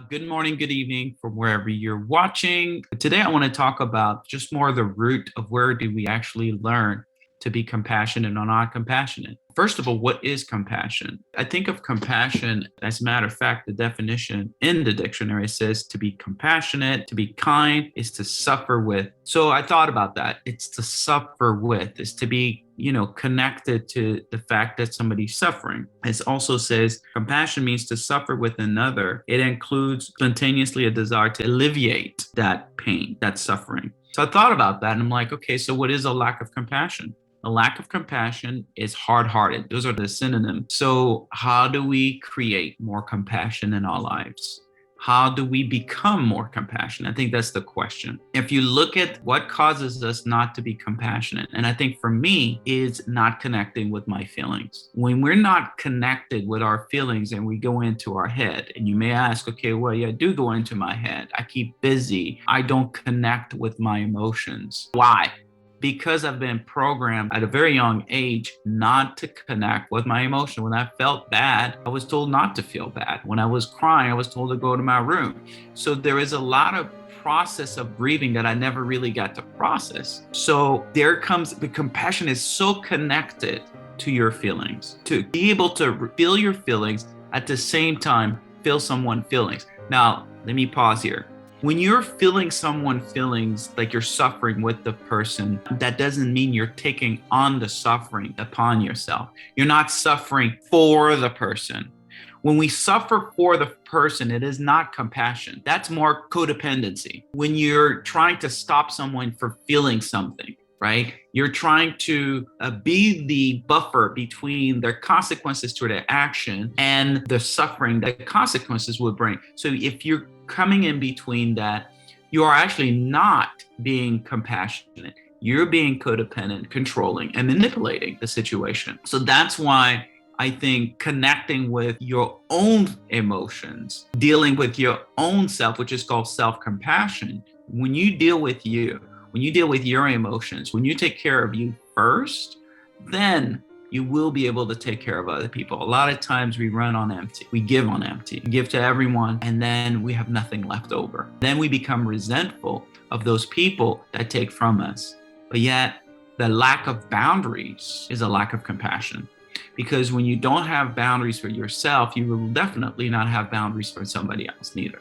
Good morning, good evening from wherever you're watching. Today, I want to talk about just more the root of where do we actually learn to be compassionate or not compassionate. First of all, what is compassion? I think of compassion, as a matter of fact, the definition in the dictionary says to be compassionate, to be kind, is to suffer with. So I thought about that. It's to suffer with, is to be connected to the fact that somebody's suffering. It also says compassion means to suffer with another. It includes spontaneously a desire to alleviate that pain, that suffering. So I thought about that and I'm like, okay, so what is a lack of compassion? A lack of compassion is hard-hearted. Those are the synonyms. So how do we create more compassion in our lives? How do we become more compassionate? I think that's the question. If you look at what causes us not to be compassionate, and I think for me is not connecting with my feelings. When we're not connected with our feelings and we go into our head, and you may ask, okay, well, yeah, I do go into my head. I keep busy. I don't connect with my emotions. Why? Because I've been programmed at a very young age not to connect with my emotion. When I felt bad, I was told not to feel bad. When I was crying, I was told to go to my room. So there is a lot of process of grieving that I never really got to process. So there comes the compassion is so connected to your feelings, to be able to feel your feelings at the same time, feel someone's feelings. Now, let me pause here. When you're feeling someone's feelings like you're suffering with the person, that doesn't mean you're taking on the suffering upon yourself. You're not suffering for the person. When we suffer for the person, it is not compassion. That's more codependency. When you're trying to stop someone from feeling something, right? You're trying to be the buffer between their consequences to their action and the suffering that consequences would bring. So if you're coming in between that, you are actually not being compassionate. You're being codependent, controlling, and manipulating the situation. So that's why I think connecting with your own emotions, dealing with your own self, which is called self-compassion, when you deal with you, when you deal with your emotions, when you take care of you first, then you will be able to take care of other people. A lot of times we run on empty. We give on empty, we give to everyone, and then we have nothing left over. Then we become resentful of those people that take from us. But yet, the lack of boundaries is a lack of compassion. Because when you don't have boundaries for yourself, you will definitely not have boundaries for somebody else neither.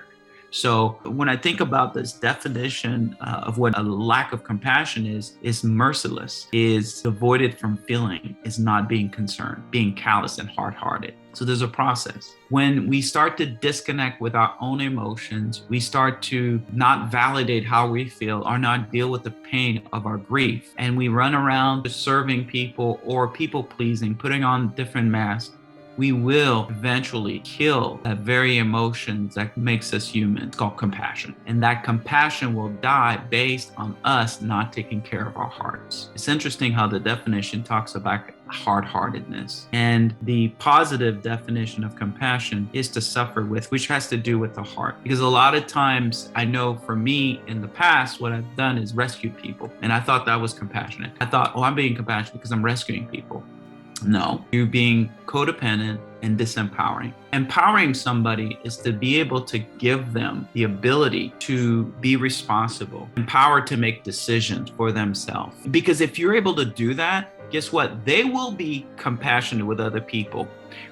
So when I think about this definition of what a lack of compassion is merciless, is devoided from feeling, is not being concerned, being callous and hard-hearted. So there's a process. When we start to disconnect with our own emotions, we start to not validate how we feel or not deal with the pain of our grief. And we run around serving people or people pleasing, putting on different masks. We will eventually kill that very emotions that makes us human. It's called compassion. And that compassion will die based on us not taking care of our hearts. It's interesting how the definition talks about hard-heartedness. And the positive definition of compassion is to suffer with, which has to do with the heart. Because a lot of times, I know for me in the past, what I've done is rescue people. And I thought that was compassionate. I thought, oh, I'm being compassionate because I'm rescuing people. No, you're being codependent and disempowering. Empowering somebody is to be able to give them the ability to be responsible, empowered to make decisions for themselves. Because if you're able to do that, guess what? They will be compassionate with other people.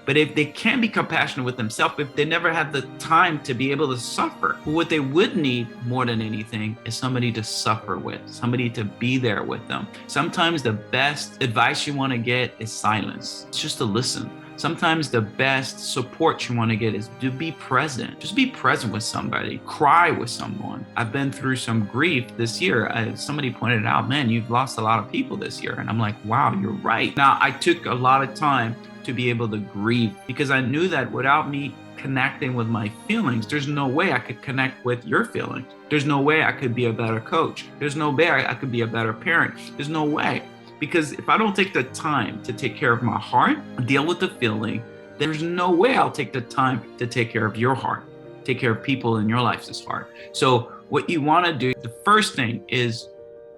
But if they can't be compassionate with themselves, if they never had the time to be able to suffer, what they would need more than anything is somebody to suffer with, somebody to be there with them. Sometimes the best advice you want to get is silence. It's just to listen. Sometimes the best support you want to get is to be present. Just be present with somebody. Cry with someone. I've been through some grief this year. Somebody pointed out, man, you've lost a lot of people this year. And I'm like, wow, you're right. Now, I took a lot of time to be able to grieve because I knew that without me connecting with my feelings, there's no way I could connect with your feelings. There's no way I could be a better coach. There's no way I could be a better parent. There's no way. Because if I don't take the time to take care of my heart, deal with the feeling, there's no way I'll take the time to take care of your heart, take care of people in your life's heart. So what you want to do, the first thing is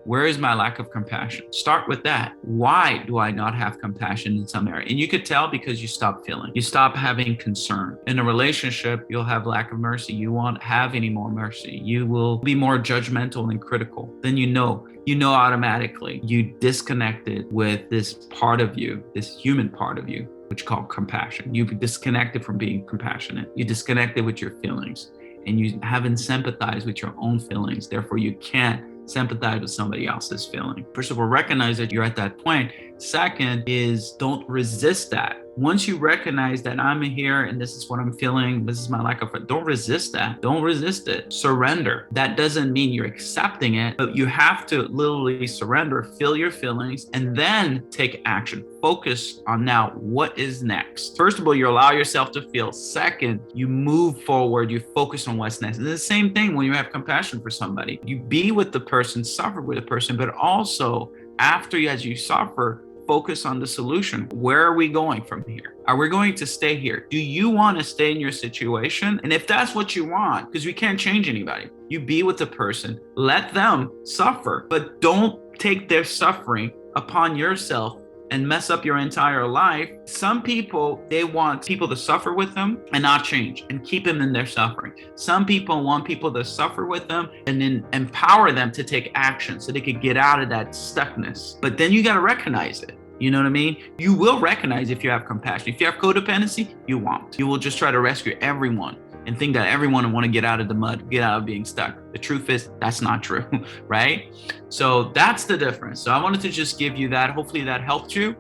Where is my lack of compassion? Start with that. Why do I not have compassion in some area? And you could tell because you stop feeling. You stop having concern. In a relationship, you'll have lack of mercy. You won't have any more mercy. You will be more judgmental and critical. Then you know automatically you disconnected with this part of you, this human part of you, which is called compassion. You've disconnected from being compassionate. You disconnected with your feelings, and you haven't sympathized with your own feelings. Therefore, you can't sympathize with somebody else's feeling. First of all, recognize that you're at that point. Second is don't resist that. Once you recognize that I'm here and this is what I'm feeling, this is my lack of, don't resist that. Don't resist it. Surrender. That doesn't mean you're accepting it, but you have to literally surrender, feel your feelings, and then take action. Focus on now what is next. First of all, you allow yourself to feel. Second, you move forward, you focus on what's next. It's the same thing when you have compassion for somebody. You be with the person, suffer with the person, but also as you suffer, focus on the solution. Where are we going from here? Are we going to stay here? Do you want to stay in your situation? And if that's what you want, because we can't change anybody, you be with the person, let them suffer, but don't take their suffering upon yourself and mess up your entire life. Some people, they want people to suffer with them and not change and keep them in their suffering. Some people want people to suffer with them and then empower them to take action so they could get out of that stuckness. But then you got to recognize it. You know what I mean? You will recognize if you have compassion. If you have codependency, you won't. You will just try to rescue everyone and think that everyone will want to get out of the mud, get out of being stuck. The truth is that's not true, right? So that's the difference. So I wanted to just give you that. Hopefully that helped you.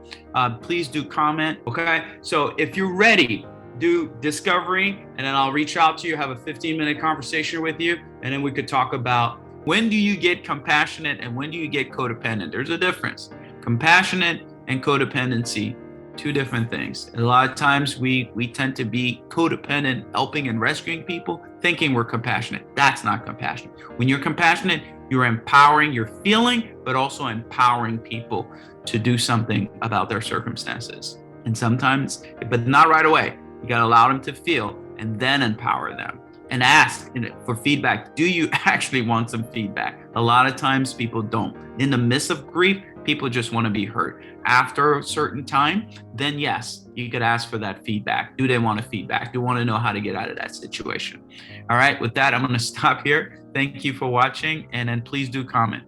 Please do comment, okay? So if you're ready, do discovery, and then I'll reach out to you, have a 15-minute conversation with you, and then we could talk about when do you get compassionate and when do you get codependent. There's a difference. Compassionate and codependency, two different things. A lot of times we tend to be codependent, helping and rescuing people, thinking we're compassionate. That's not compassionate. When you're compassionate, you're empowering, you're feeling, but also empowering people to do something about their circumstances. And sometimes, but not right away. You got to allow them to feel and then empower them. And ask for feedback. Do you actually want some feedback? A lot of times people don't. In the midst of grief, people just want to be heard. After a certain time, then yes, you could ask for that feedback. Do they want a feedback? Do you want to know how to get out of that situation? All right, with that, I'm going to stop here. Thank you for watching, and then please do comment.